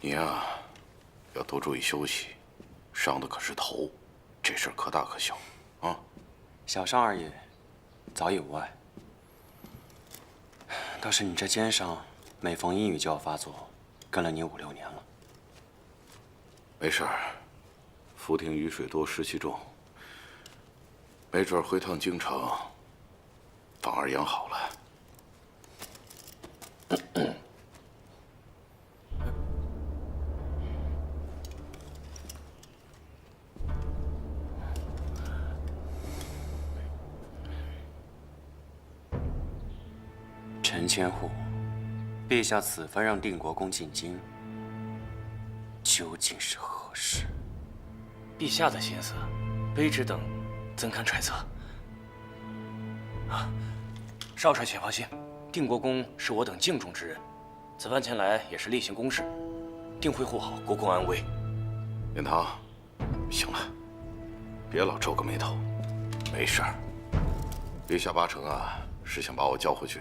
你呀，要多注意休息，伤的可是头，这事儿可大可小，啊。小伤而已，早已无碍。倒是你这肩上，每逢阴雨就要发作，跟了你5、6年了。没事儿，浮亭雨水多，湿气重，没准回趟京城，反而养好了。陈千户，陛下此番让定国公进京，究竟是何事？陛下的心思，卑职等怎敢揣测？啊，少帅请放心，定国公是我等敬重之人，此番前来也是例行公事，定会护好国公安危。殿堂，行了，别老皱个眉头，没事儿。陛下八成啊是想把我叫回去，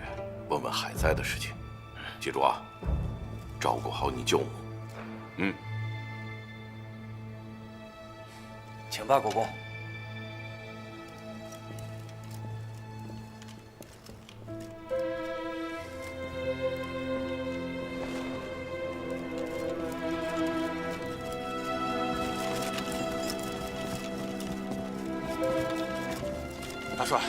问问海灾的事情。记住啊，照顾好你舅母。嗯。请吧，国公。大帅，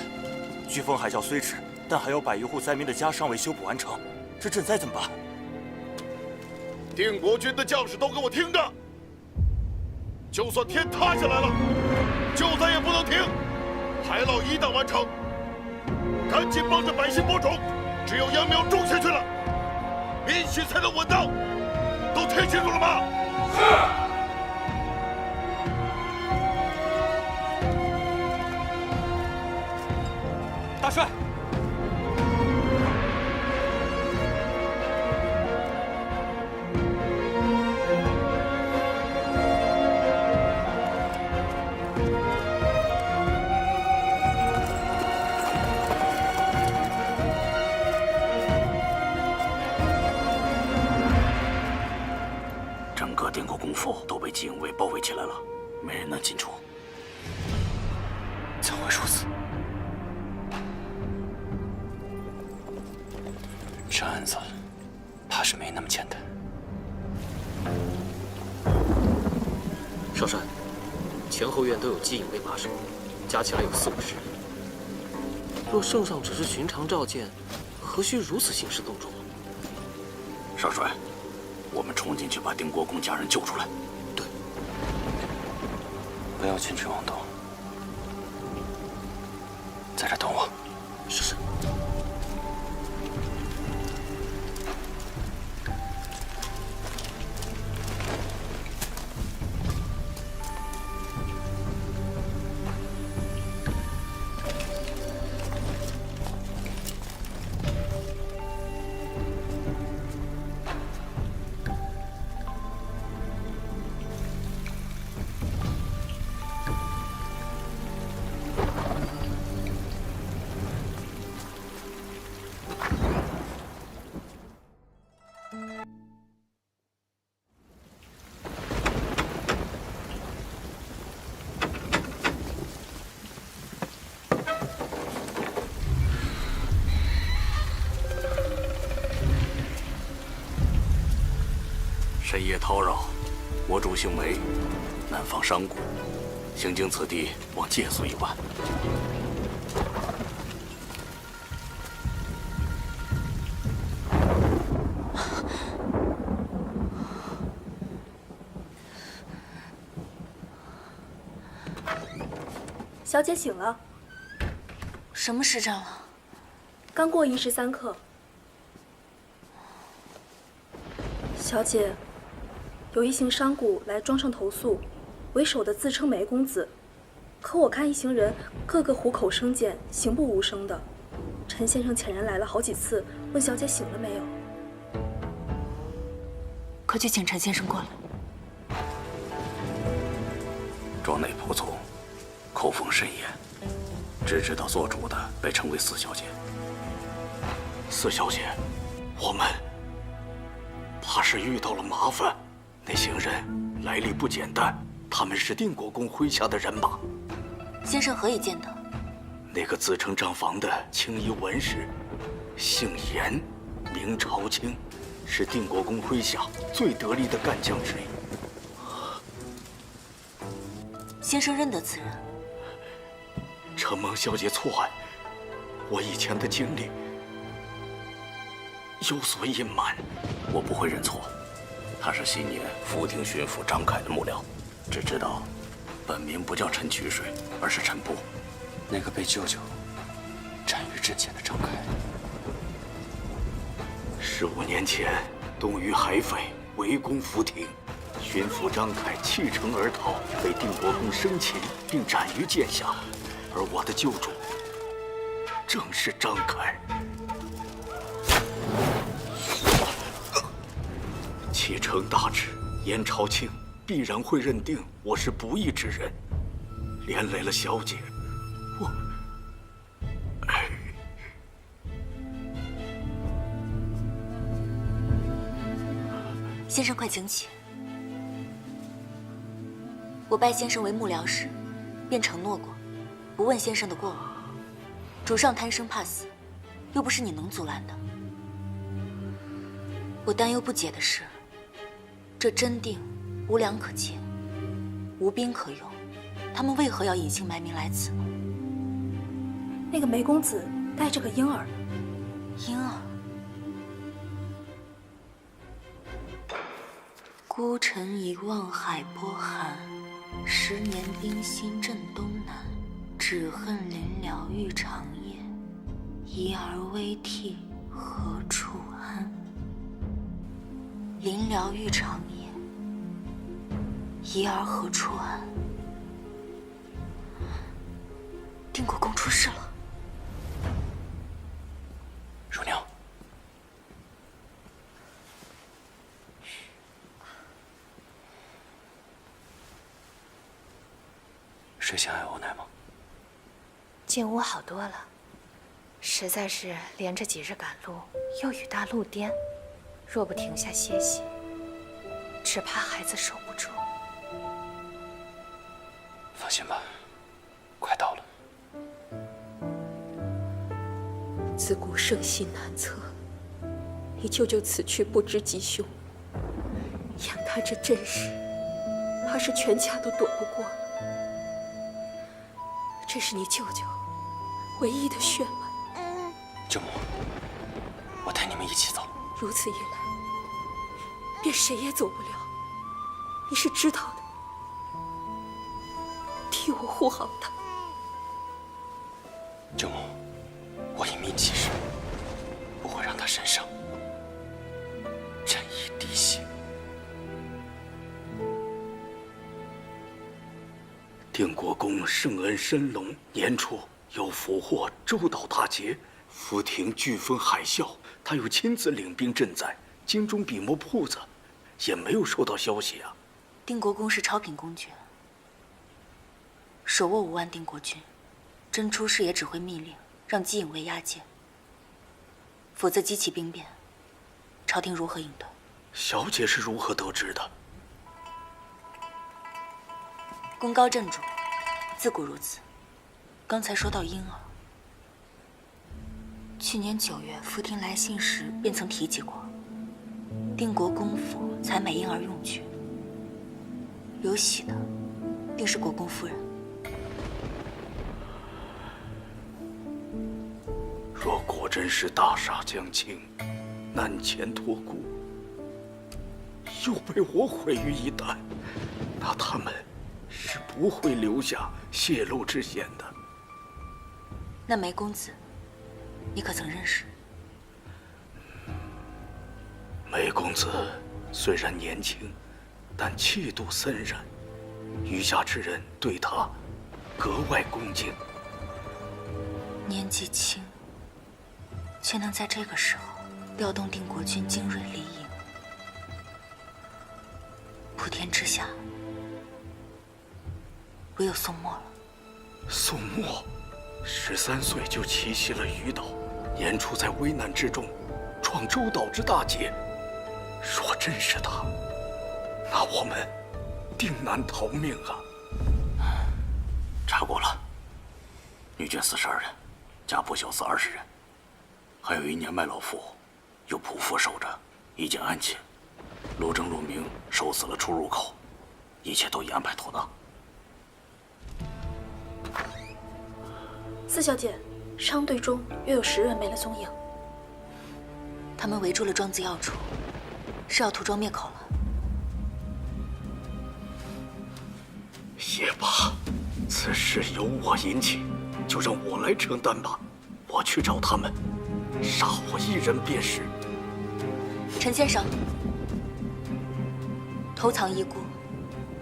飓风海啸虽止，但还有100余户灾民的家尚未修补完成，这赈灾怎么办？定国军的将士都给我听着！就算天塌下来了，救灾也不能停，海涝一旦完成，赶紧帮着百姓播种，只有秧苗种下去了，民心才能稳当。都听清楚了吗？是。大帅，整个定国公府都被禁卫包围起来了，没人能进出。怎会如此？这案子怕是没那么简单。少帅，前后院都有机引卫把守，加起来有40、50人。若圣上只是寻常召见，何须如此兴师动众？少帅，我们冲进去把定国公家人救出来。对，不要轻举妄动，在这等我。是。深夜叨扰，我主姓梅，南方商贾，行经此地，望借宿一晚。小姐醒了。什么时辰了？刚过寅时3刻。小姐，有一行商贾来庄上投诉，为首的自称梅公子，可我看一行人个个虎口生剑，行不无声的。陈先生遣人来了好几次，问小姐醒了没有。快去请陈先生过来。庄内仆从口风甚严，只知道做主的被称为4小姐。4小姐，我们怕是遇到了麻烦。那行人来历不简单，他们是定国公麾下的人马。先生何以见得？那个自称账房的青衣文士，姓严，名朝清，是定国公麾下最得力的干将之一。先生认得此人？承蒙小姐错爱，我以前的经历有所隐瞒。我不会认错，他是昔年福亭巡抚张凯的幕僚，只知道本名不叫陈曲水，而是陈波。那个被舅舅斩于阵前的张凯。15年前，东域海匪围攻福亭，巡抚张凯弃城而逃，被定国公生擒并斩于剑下。而我的救主正是张凯。启程大旨，严朝清必然会认定我是不义之人，连累了小姐，先生快请起。我拜先生为幕僚时，便承诺过，不问先生的过往。主上贪生怕死，又不是你能阻拦的。我担忧不解的是，这真定无粮可借，无兵可用，他们为何要隐姓埋名来此呢？那个梅公子带着个婴儿。婴儿。孤城一望海波寒，10年冰心震东南。只恨临了欲长夜，遗儿危涕何处安？临了欲长夜，遗儿何处安？定国公出事了。乳娘，水仙还有奶吗？进屋好多了，实在是连着几日赶路，又雨大路颠，若不停下歇息，只怕孩子守不住。放心吧，快到了。自古圣心难测，你舅舅此去不知吉凶，眼看这阵势，怕是全家都躲不过了。这是你舅舅唯一的血脉。舅母，我带你们一起走。如此一来，便谁也走不了。你是知道的，替我护好他。舅母，我一命起誓，不会让他身上沾一滴血。定国公圣恩深隆，年初又俘获周岛大捷，福亭飓风海啸，他又亲自领兵赈灾，京中笔墨铺子也没有收到消息啊。定国公是超品公爵，手握5万定国军，真出事也只会密令让姬颖为押解，否则激起兵变，朝廷如何应对？小姐是如何得知的？功高震主，自古如此。刚才说到婴儿，去年9月福亭来信时便曾提及过，定国公府采买婴儿用具，有喜的定是国公夫人。若果真是大厦将倾，难前托孤，又被我毁于一旦，那他们是不会留下泄露之嫌的。那梅公子，你可曾认识？梅公子虽然年轻，但气度森然，余下之人对他格外恭敬。年纪轻，却能在这个时候调动定国军精锐利营，普天之下，唯有宋墨了。宋墨13岁就奇袭了鱼岛，年初在危难之中创周岛之大捷。若真是他，那我们定难逃命啊！查过了，女眷42人，家仆小厮20人，还有一年迈老妇，有仆妇守着，已经安寝。陆正、陆明守死了出入口，一切都已安排妥当。四小姐，商队中约有10人没了踪影。他们围住了庄子要处，是要涂庄灭口了。也罢，此事由我引起，就让我来承担吧。我去找他们，杀我一人便是。陈先生，偷藏遗孤，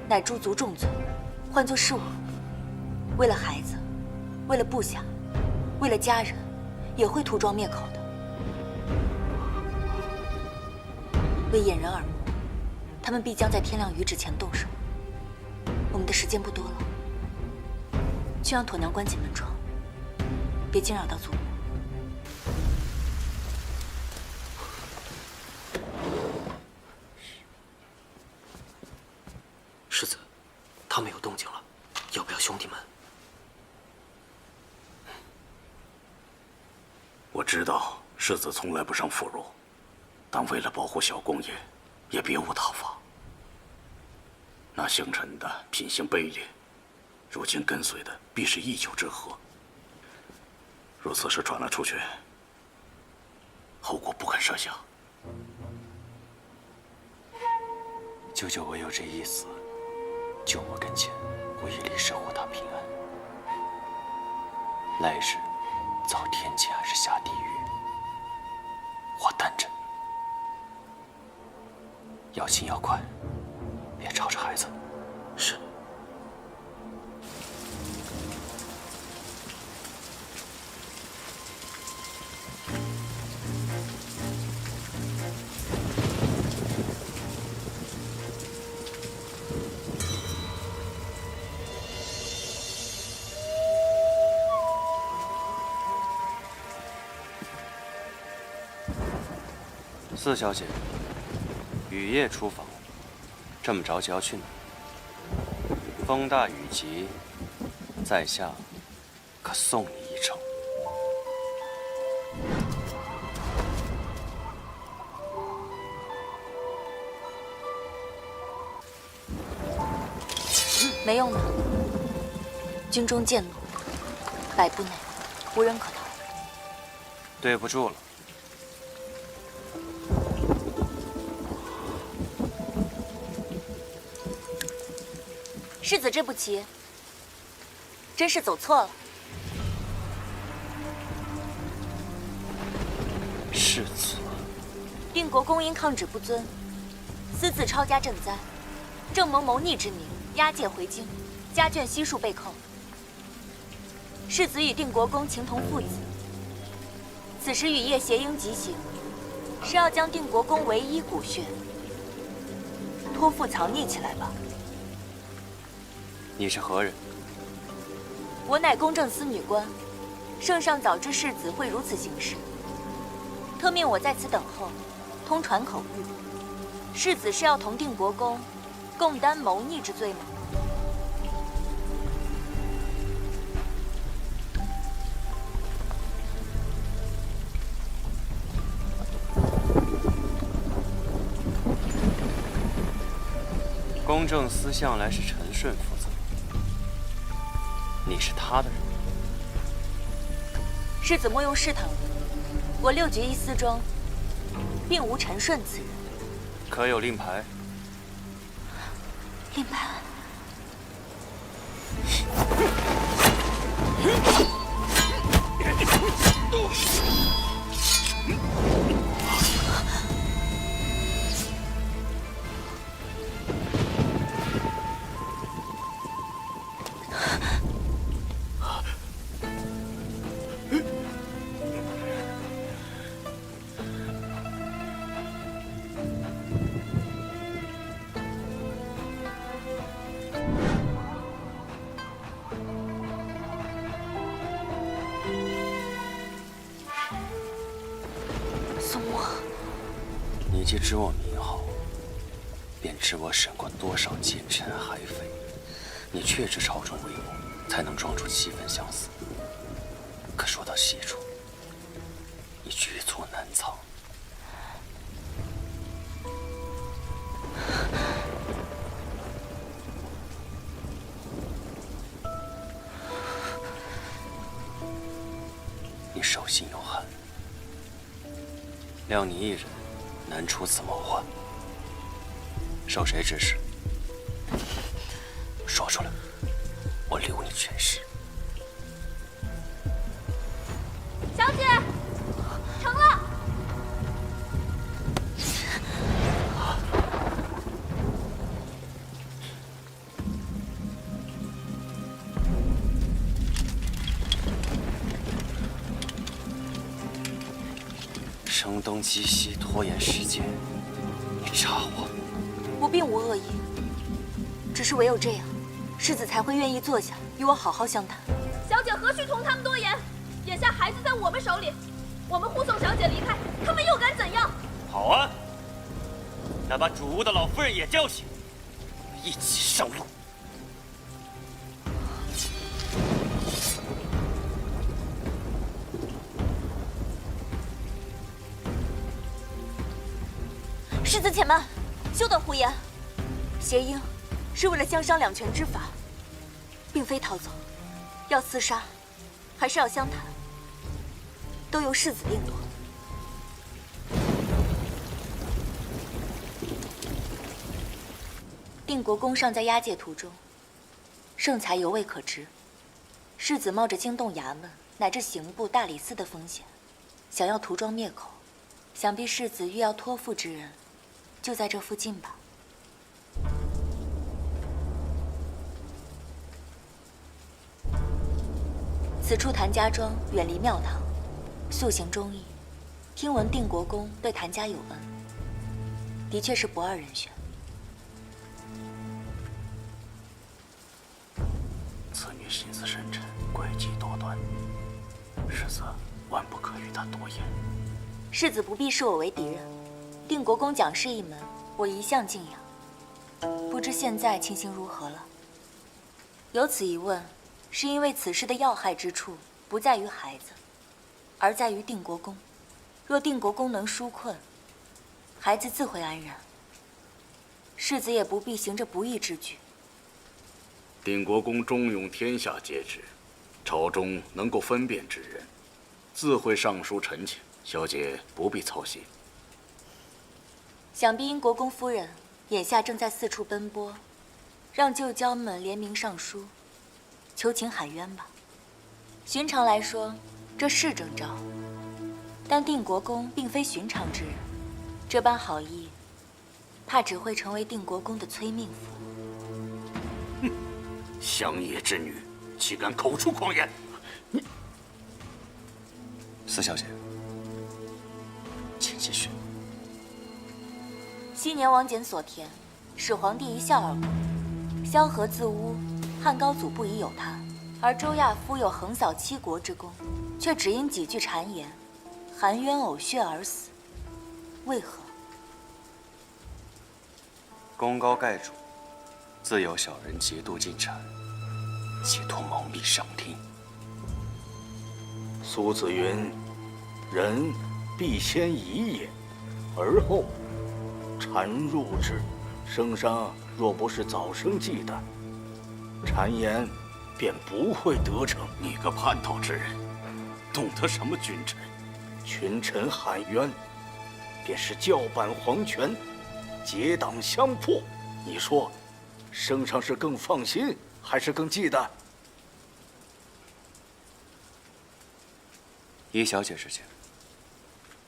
乃诛族重罪，换作是我，为了孩子，为了部下，为了家人，也会涂庄灭口的。为掩人耳目，他们必将在天亮余止前动手。我们的时间不多了，去让妥娘关紧门窗，别惊扰到祖母。世子，他们有动静了，要不要兄弟们？我知道世子从来不伤妇孺，但为了保护小公爷，也别无他法。那姓陈的品行卑劣，如今跟随的必是一丘之貉。若此事传了出去，后果不堪设想。舅舅唯有这一死，救我跟前，我一力守护他平安。来世遭天谴还是下地狱，我担着。要勤要快，别吵着孩子。是。四小姐，雨夜出访，这么着急要去哪？风大雨急，在下可送你一程。没用的，军中剑路100步内无人可逃。对不住了。世子这步棋，真是走错了。世子，定国公因抗旨不遵，私自抄家赈灾，正蒙谋逆之名押解回京，家眷悉数被扣。世子与定国公情同父子，此时雨夜携鹰急行，是要将定国公唯一骨血托付藏匿起来吧？你是何人？我乃公正司女官，圣上早知世子会如此行事，特命我在此等候，通传口谕。世子是要同定国公共担谋逆之罪吗？公正司向来是陈顺负责，你是他的人。世子莫用试探我，6局1司中，并无陈顺此人。可有令牌？令牌。你既知我名号，便知我审过多少奸臣海匪。你确知朝中威武，才能装出7分相似。可说到细处，你局促难藏。你手心有汗，料你一人难除此谋患。受谁指使？说出来，我留你全尸。小姐，成了。声东击西，拖延时间，你查我？我并无恶意，只是唯有这样，世子才会愿意坐下与我好好相谈。小姐何须同他们多言？眼下孩子在我们手里，我们护送小姐离开，他们又敢怎样？好啊，那把主屋的老夫人也叫醒，一起上路。世子且慢，休得胡言。邪鹰是为了相商两全之法，并非逃走。要厮杀，还是要相谈，都由世子定夺。定国公尚在押解途中，圣才犹未可知。世子冒着惊动衙门乃至刑部、大理寺的风险，想要涂庄灭口，想必世子欲要托付之人，就在这附近吧。此处谭家庄远离庙堂，素行忠义。听闻定国公对谭家有恩，的确是不二人选。此女心思深沉，诡计多端，世子万不可与她多言。世子不必视我为敌人，定国公讲事一门，我一向敬仰。不知现在情形如何了？有此一问，是因为此事的要害之处不在于孩子，而在于定国公。若定国公能纾困，孩子自会安然。世子也不必行这不义之举。定国公忠勇，天下皆知，朝中能够分辨之人，自会上书陈情，小姐不必操心。想必因国公夫人眼下正在四处奔波，让旧交们联名上书，求情喊冤吧。寻常来说，这是征兆，但定国公并非寻常之人，这般好意，怕只会成为定国公的催命符。哼，乡野之女，岂敢口出狂言！你，四小姐，请继续。昔年王翦所填，始皇帝一笑而过，萧何自污，汉高祖不疑有他，而周亚夫有横扫7国之功，却只因几句谗言，含冤呕血而死，为何？功高盖主，自有小人劫度进谗，企图谋逆上听。苏子云：“人必先疑也，而后谗入之。圣上若不是早生忌惮，谗言便不会得逞。你个叛逃之人，懂得什么君臣？群臣喊冤，便是叫板皇权，结党相迫。你说，圣上是更放心，还是更忌惮？依小姐之见，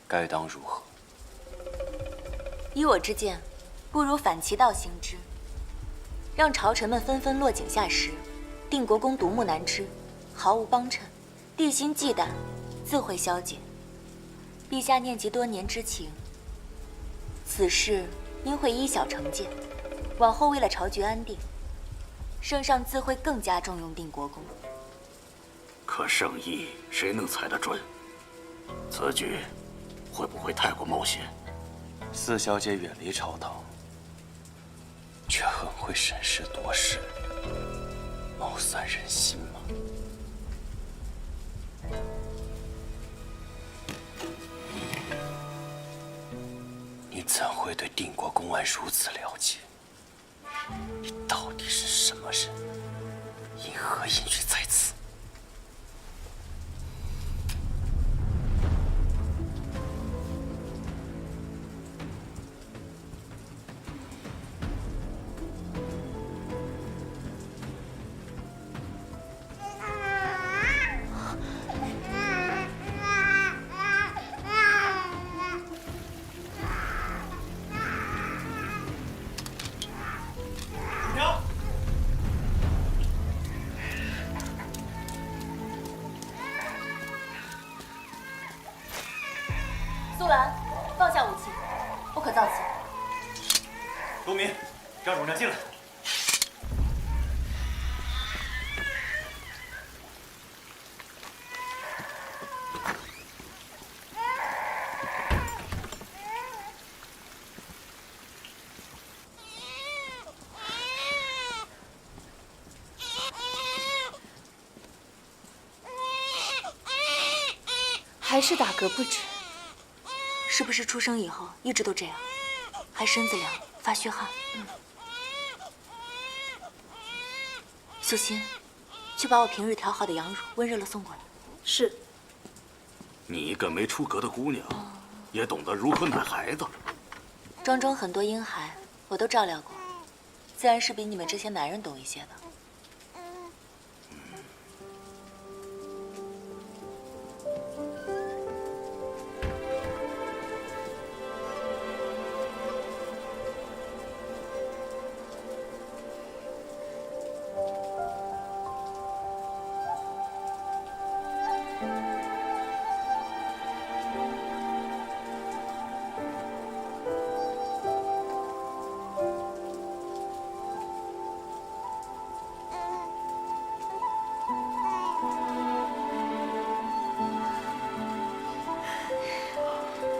该当如何？依我之见，不如反其道行之，让朝臣们纷纷落井下石。定国公独木难支，毫无帮衬，地心忌惮，自会消解。陛下念及多年之情，此事应会依小惩戒。往后为了朝局安定，圣上自会更加重用定国公。可圣意谁能猜得准？此举会不会太过冒险？四小姐远离朝堂，却很会审时度势，谋算人心吗？你怎会对定国公安如此了解？你到底是什么人？因何隐居在此？苏兰，放下武器，不可造次。东明，让容娘进来。还是打嗝不止。是不是出生以后一直都这样？还身子凉，发虚汗。素心，去把我平日调好的羊乳温热了送过来。是。你一个没出阁的姑娘，也懂得如何奶孩子。庄中很多婴孩，我都照料过，自然是比你们这些男人懂一些的。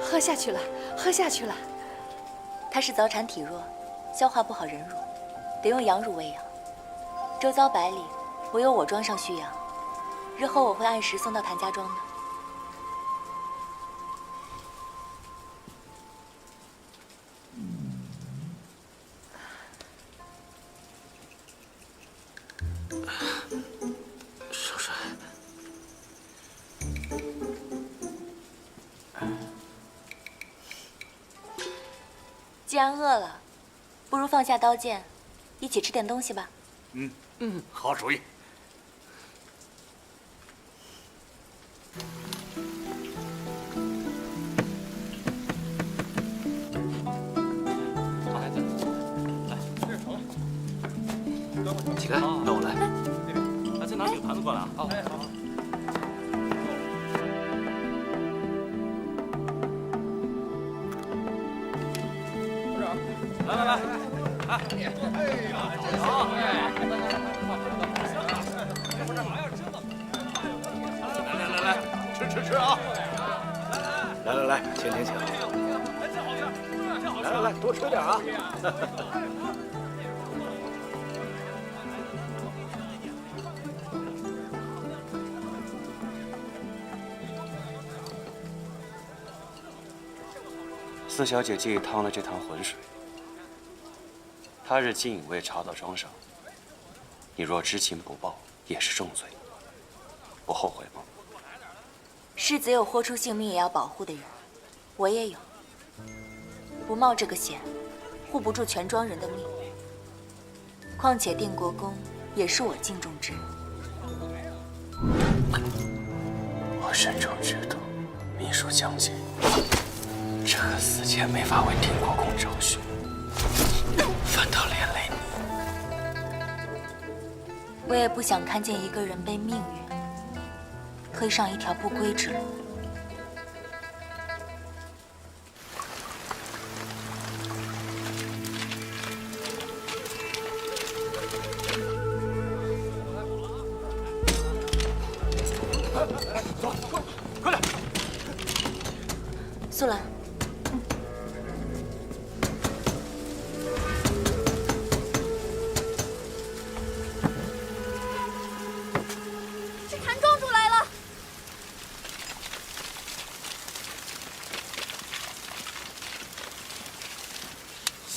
喝下去了，喝下去了。他是早产体弱，消化不好人乳，得用羊乳喂养。周遭百里，唯有我庄上蓄养。日后我会按时送到谭家庄的。少帅，既然饿了，不如放下刀剑，一起吃点东西吧。好主意。起来，让我来。再拿几个盘子过来啊！好。来，吃啊！来，请。来，多吃点啊！四小姐借意趟了这趟浑水，他日金隐卫查到庄上，你若知情不报，也是重罪，不后悔吗？世子有豁出性命也要保护的人，我也有。不冒这个险，护不住全庄人的命。况且定国公也是我敬重之人。我慎重知道，秘书将军，这个死贱没法为定国公着想，反倒连累你。我也不想看见一个人被命运推上一条不归之路。走，快点！苏兰，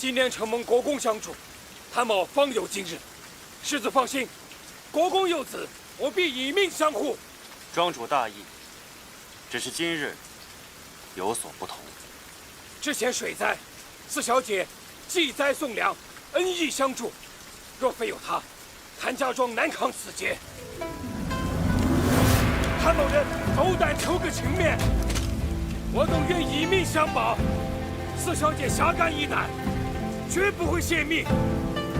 昔年承蒙国公相助，谭某方有今日。世子放心，国公有子，我必以命相护。庄主大义，只是今日有所不同。之前水灾，四小姐济灾送粮，恩义相助。若非有她，谭家庄难扛此劫。谭某人斗胆求个情面，我等愿以命相保。四小姐侠肝义胆，绝不会泄密，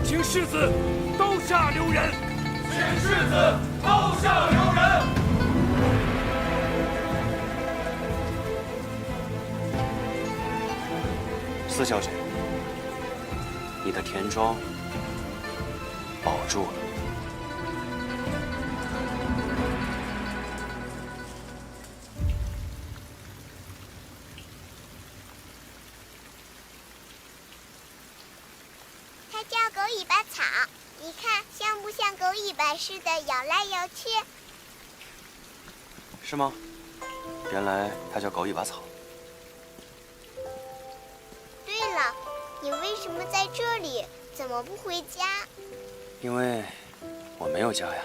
请世子刀下留人。请世子刀下留人。四小姐，你的田庄保住了。它叫狗尾巴草，你看像不像狗尾巴似的摇来摇去？是吗？原来它叫狗尾巴草。对了，你为什么在这里？怎么不回家？因为我没有家呀。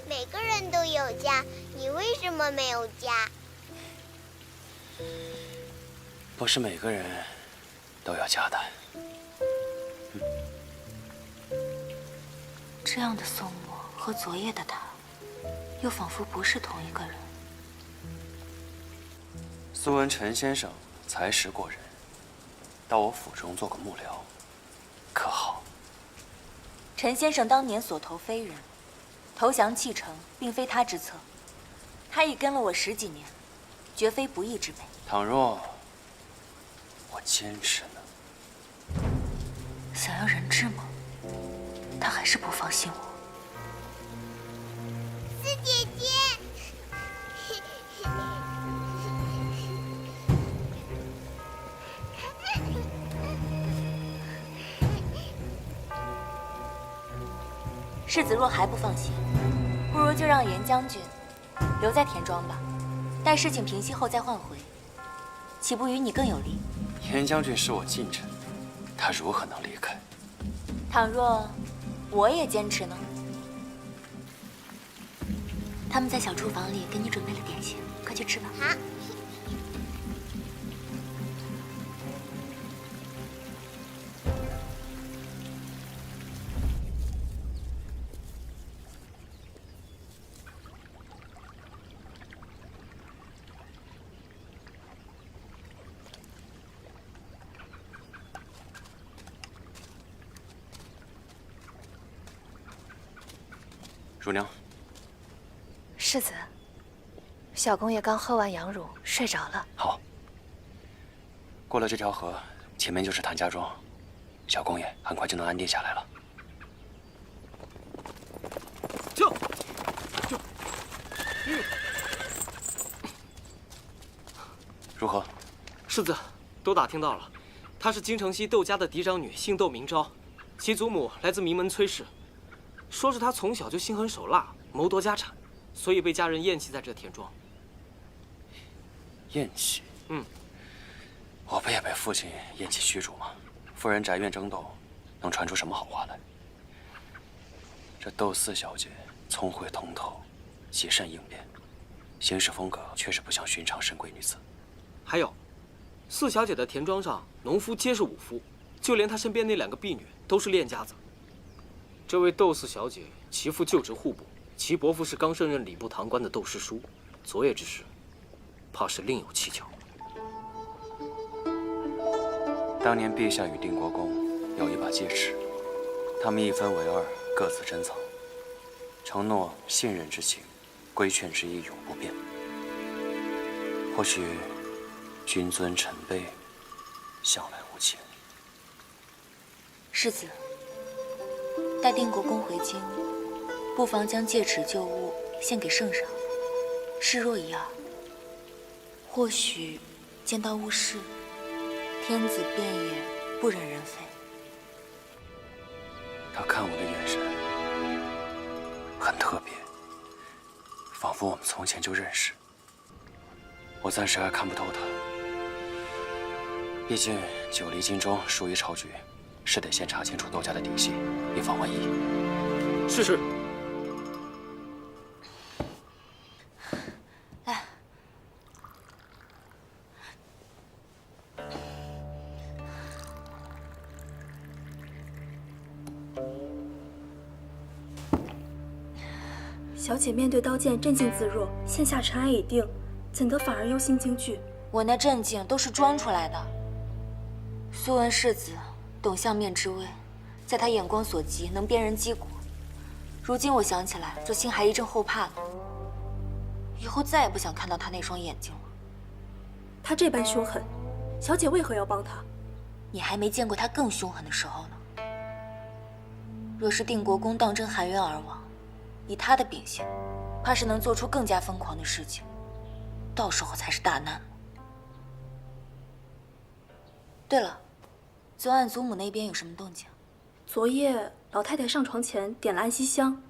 每个人都有家，你为什么没有家？不是每个人都有家的。这样的宋墨和昨夜的他，又仿佛不是同一个人。苏文陈先生才识过人，到我府中做个幕僚，可好？陈先生当年所投非人，投降弃城，并非他之策。他已跟了我10几年，绝非不义之辈。倘若我坚持呢？想要人质吗？他还是不放心我。四姐姐，世子若还不放心，不如就让严将军留在田庄吧，待事情平息后再换回，岂不与你更有利？严将军是我近臣，他如何能离开？倘若我也坚持呢？他们在小厨房里给你准备了点心，快去吃吧。好。乳娘，世子，小公爷刚喝完羊乳，睡着了。好，过了这条河，前面就是谭家庄，小公爷很快就能安定下来了。就，如何？世子，都打听到了，她是京城西窦家的嫡长女，姓窦名昭，其祖母来自名门崔氏。说是他从小就心狠手辣，谋夺家产，所以被家人厌弃在这田庄。厌弃？嗯，我不也被父亲厌弃驱逐吗？夫人宅院争斗，能传出什么好话来？这窦四小姐聪慧通透，极善应变，行事风格确实不像寻常深贵女子。还有，四小姐的田庄上，农夫皆是武夫，就连她身边那2个婢女都是练家子。这位窦四小姐，其父就职户部，其伯父是刚升任礼部堂官的窦师叔。昨夜之事，怕是另有蹊跷。当年陛下与定国公有一把戒尺，他们一分为2，各自珍藏，承诺信任之情，规劝之意永不变。或许君尊臣卑，向来无前。世子，待定国公回京，不妨将戒尺旧物献给圣上，示弱一二。或许见到巫师，天子便也不忍人非。他看我的眼神很特别，仿佛我们从前就认识。我暂时还看不透他，毕竟久离京中，疏于朝局，是得先查清楚窦家的底细，以防万一。是。来，小姐面对刀剑镇静自若，线下尘埃已定，怎得反而忧心惊惧？我那镇静都是装出来的。苏文世子懂相面之微，在他眼光所及，能辨人击骨。如今我想起来，就心还一阵后怕呢。以后再也不想看到他那双眼睛了。他这般凶狠，小姐为何要帮他？你还没见过他更凶狠的时候呢。若是定国公当真含冤而亡，以他的秉性，怕是能做出更加疯狂的事情，到时候才是大难了。对了，昨晚祖母那边有什么动静？昨夜老太太上床前点了安息香，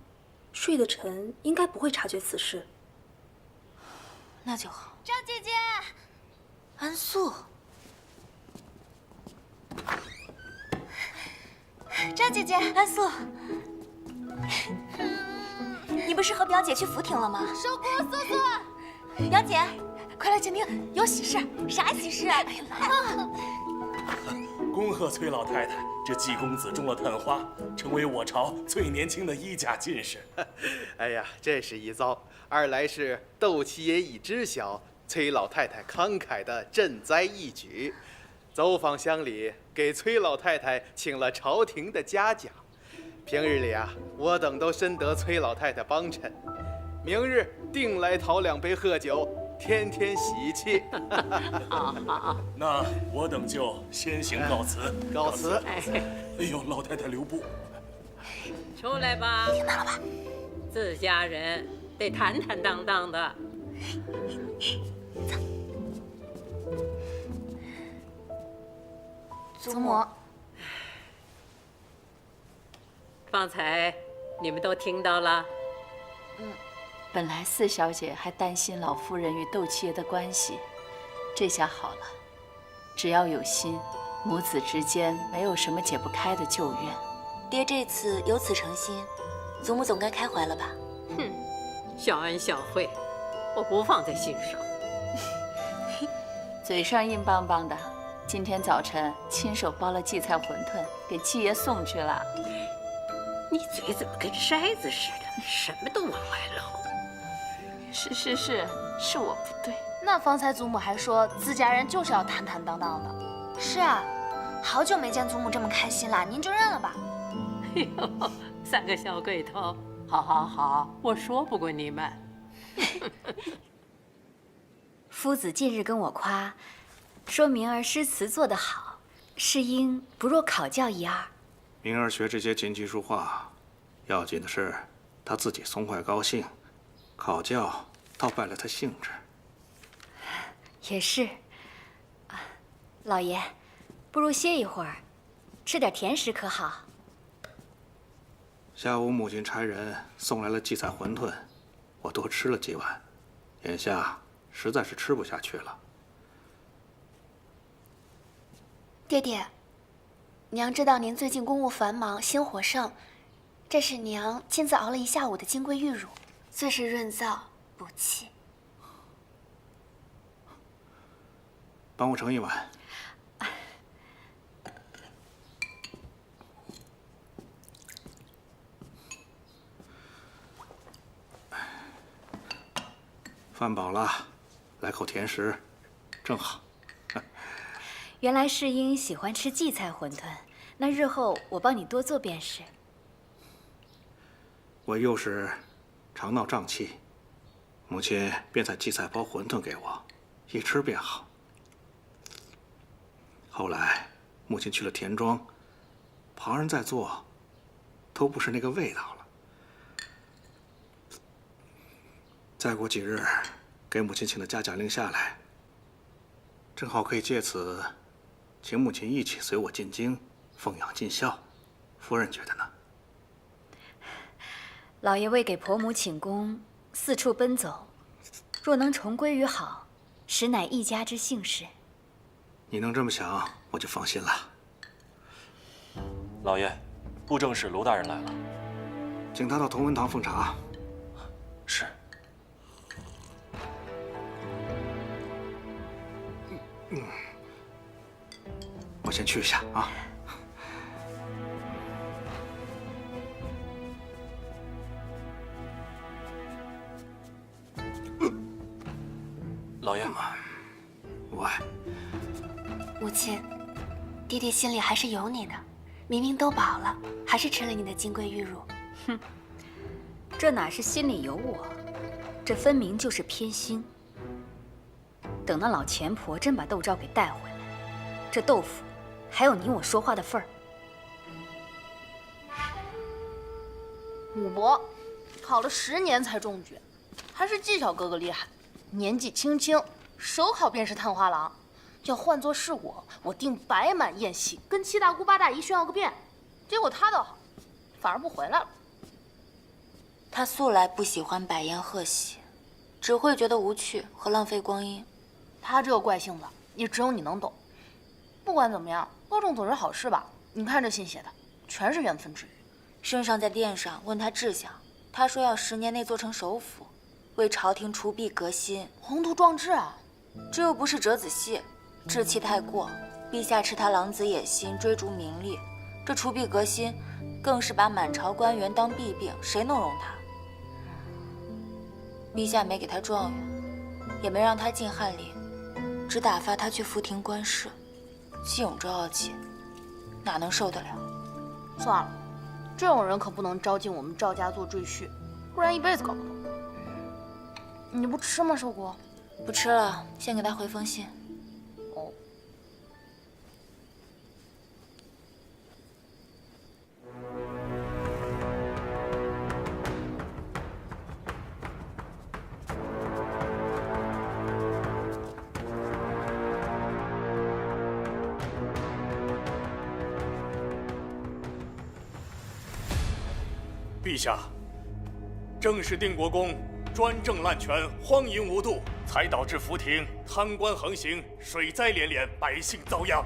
睡得沉，应该不会察觉此事。那就好。赵姐姐，安素，赵姐姐，安素，你不是和表姐去福亭了吗？收姑苏苏，表姐，快来请听，有喜事。啥喜事？哎呀，恭贺崔老太太，这季公子中了探花，成为我朝最年轻的1甲进士。哎呀，这是一遭，二来是窦七爷已知晓崔老太太慷慨的赈灾义举，走访乡里，给崔老太太请了朝廷的嘉奖。平日里啊，我等都深得崔老太太帮衬，明日定来讨2杯贺酒，天天喜气。好，那我等就先行告辞。告辞。哎呦，老太太留步。出来吧，听到了吧？自家人得坦坦荡荡的。祖母，方才你们都听到了。本来四小姐还担心老夫人与窦七爷的关系，这下好了，只要有心，母子之间没有什么解不开的旧怨。爹这次有此诚心，祖母总该开怀了吧？哼，小恩小惠，我不放在心上。嘴上硬邦邦的，今天早晨亲手包了荠菜馄饨给七爷送去了。你嘴怎么跟筛子似的，什么都往外漏？是我不对。那方才祖母还说自家人就是要坦坦荡荡的。是啊，好久没见祖母这么开心了，您就认了吧。哎呦，3个小鬼头，好，我说不过你们。夫子近日跟我夸，说明儿诗词做得好，是应不若考教一二。明儿学这些琴棋书画，要紧的是他自己松快高兴，考教倒败了他兴致。也是，老爷，不如歇一会儿，吃点甜食可好？下午母亲差人送来了荠菜馄饨，我多吃了几碗，眼下实在是吃不下去了。爹爹，娘知道您最近公务繁忙，心火盛，这是娘亲自熬了1下午的金匮玉乳，最是润燥补气。帮我盛一碗。饭饱了，来口甜食，正好。原来世英喜欢吃荠菜馄饨，那日后我帮你多做便是。我幼时常闹胀气，母亲便在荠菜包馄饨给我，一吃便好。后来母亲去了田庄，旁人在做，都不是那个味道了。再过几日，给母亲请的嘉奖令下来，正好可以借此请母亲一起随我进京，奉养尽孝。夫人觉得呢？老爷为给婆母请功，四处奔走，若能重归于好，实乃一家之幸事。你能这么想，我就放心了。老爷，布政使卢大人来了，请他到同文堂奉茶。是。我先去一下啊。老爷，母亲，爹爹心里还是有你的，明明都饱了，还是吃了你的金龟玉乳。哼，这哪是心里有我，这分明就是偏心。等那老钱婆真把窦昭给带回来，这豆腐还有你我说话的份儿。武伯考了10年才中举，还是纪晓哥哥厉害。年纪轻轻，手好便是探花郎。要换作是我定摆满宴席，跟7大姑8大姨炫耀个遍。结果他倒好，反而不回来了。他素来不喜欢摆宴贺喜，只会觉得无趣和浪费光阴。他这个怪性子，也只有你能懂。不管怎么样，高中总是好事吧？你看这信写的，全是缘分之语。圣上在殿上问他志向，他说要10年内做成首辅，为朝廷除弊革新，宏图壮志啊！这又不是折子戏，志气太过。陛下吃他狼子野心，追逐名利，这除弊革新，更是把满朝官员当弊病，谁能容他？陛下没给他状元，也没让他进翰林，只打发他去福亭观事，既勇着傲气，哪能受得了？算了，这种人可不能招进我们赵家做赘婿，不然一辈子搞不懂。你不吃吗，寿姑？不吃了，先给他回封信。哦。陛下，正是定国公专政滥权，荒淫无度，才导致福亭贪官横行，水灾连连，百姓遭殃。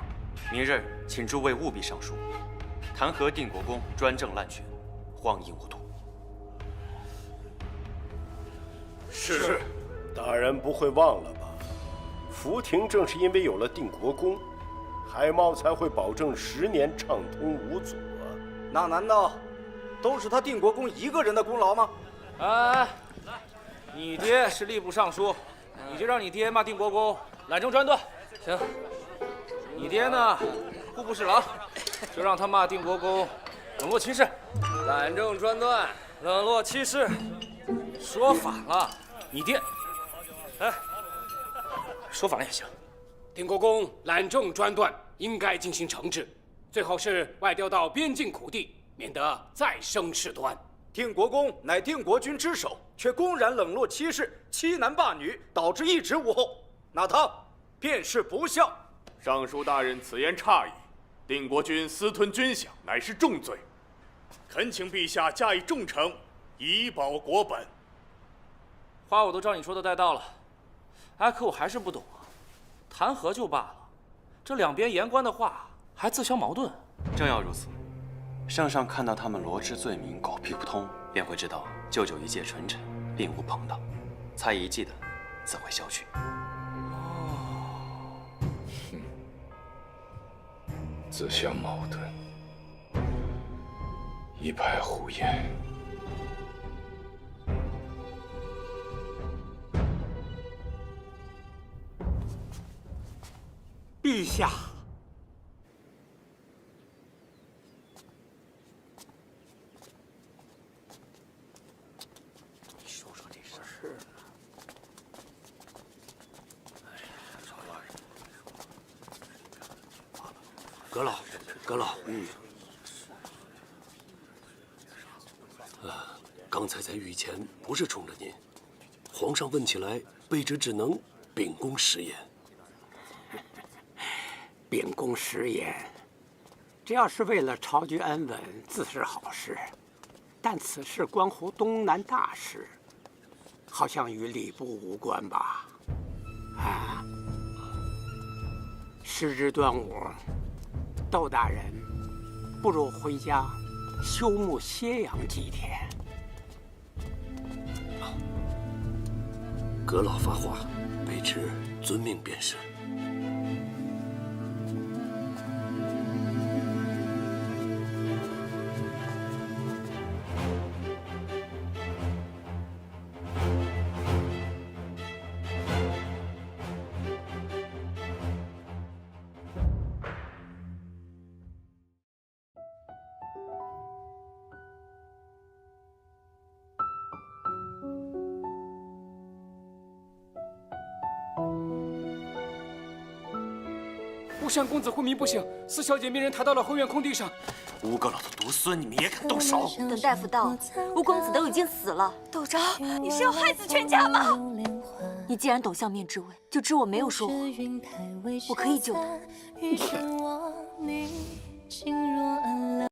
明日请诸位务必上书，弹劾定国公专政滥权，荒淫无度。是，大人不会忘了吧？福亭正是因为有了定国公，海茂才会保证10年畅通无阻啊。那难道都是他定国公一个人的功劳吗？哎，你爹是吏部尚书，你就让你爹骂定国公懒政专断。行，你爹呢，户部侍郎，就让他骂定国公冷落欺世。懒政专断，冷落欺世，说反了，你爹，哎，说反了也行。定国公懒政专断，应该进行惩治，最好是外调到边境苦地，免得再生事端。定国公乃定国君之首，却公然冷落欺世，欺男霸女，导致一直无后，那他便是不孝。尚书大人此言差矣，定国君私吞军饷，乃是重罪，恳请陛下加以重惩，以保国本。话我都照你说的带到了，哎，可我还是不懂啊，弹劾就罢了，这两边言官的话还自相矛盾。正要如此，圣上看到他们罗织罪名，狗屁不通，便会知道舅舅一介纯臣，并无朋党，猜疑忌惮，自会消去。自相矛盾，一派胡言。陛下，你说说这事儿。阁老，阁老，刚才在御前不是冲着您，皇上问起来，卑职只能秉公实言。秉公实言，只要是为了朝局安稳，自是好事。但此事关乎东南大事，好像与礼部无关吧？啊！时值端午，窦大人不如回家休沐歇养几天。阁老发话，卑职遵命便是。吴山公子昏迷不醒，四小姐命人抬到了后院空地上。吴阁老的独孙，你们也敢动手？等大夫到，吴公子都已经死了。窦昭，你是要害死全家吗？你既然懂相面之味，就知我没有说谎，我可以救他。